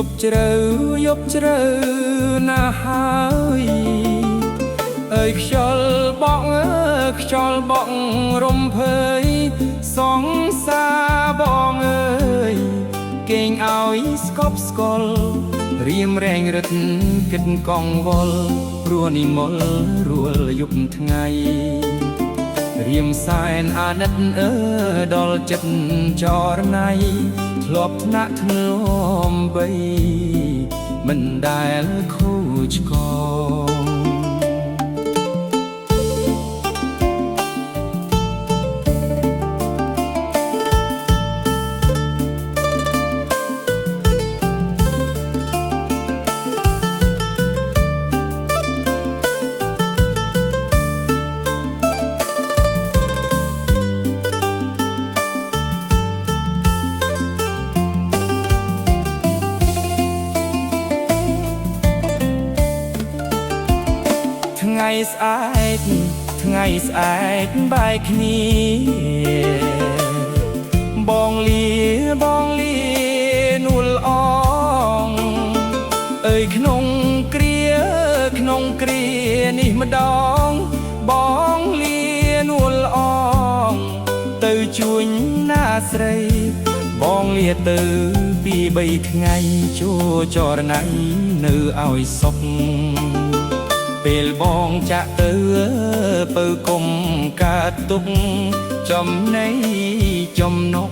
ប់ជ្រៅណាស់ហើយអើយខ្យល់បក់រំភើយសង្សារបងអើយគេងឲ្យស្កប់ស្កល់រៀមរែងរឹតគិតកងវល់ព្រោះនិមលរួលយប់ថ្ងៃរៀមសែនអាណិតដល់ចិត្តចរណៃធ្លាប់ថ្នាក់ធ្នមបីមិនដែលខូចឆ្កងថ្ងៃស្អែកបែកគ្នាបងលានួលអងអើយក្នុងគ្រានេះម្ដងបងលានួលអងទៅជួញណាស្រីបងលាទៅពី3ថ្ងៃចូលចរណៃនៅឲ្យសុខពេលបងចាក់ទៅពើគុំកើតទុកចំណៃចំណុក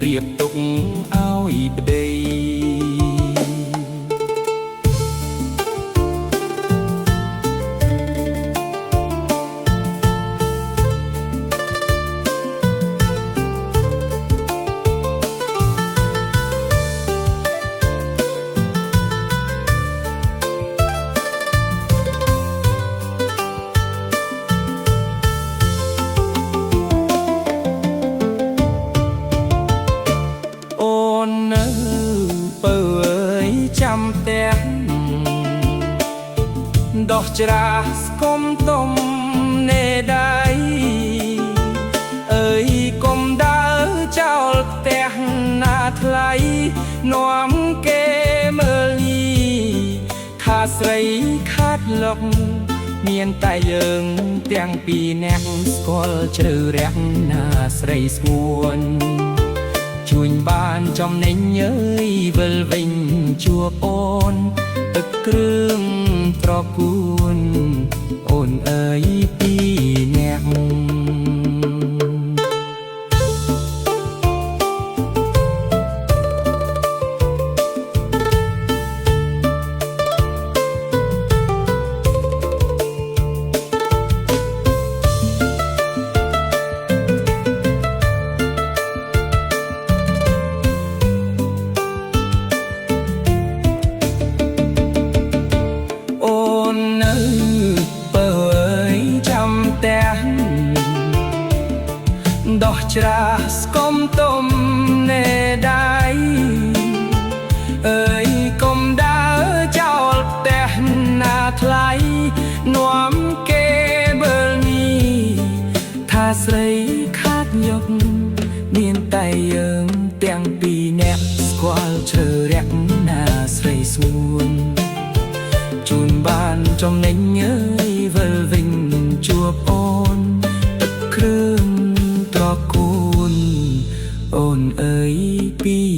រៀបទុកឲ្យប្តីចាំផ្ទះដោះច្រាសស្គមទុំនេដៃអើយកុំដើរចោលផ្ទះណាថ្លៃនាំគេមើលលីថាស្រីខាត់លុកមានតែយើងទាំងពីរនាក់ស្គាល់ជ្រៅរះណាស្រីស្ងួនជួញបានចំណេញអើយវិលវិញជួបអូនទឹកគ្រឿងត្រកួនអូនអើយពីអ្នកដោះច្រាសស្គមទុំនេដៃអើយកុំដើរចោលផ្ទះណាថ្លៃនាំគេមើលនេះថាស្រីខាត់យកមានតែយើងទាំងពីរនាក់ស្គាល់ជ្រៅរះណាស្រីស្ងួនជួនបានចំណេញអើយវិលវិញជួបអូនទឹកគ្រឿងត្រកួនអូនអើយពី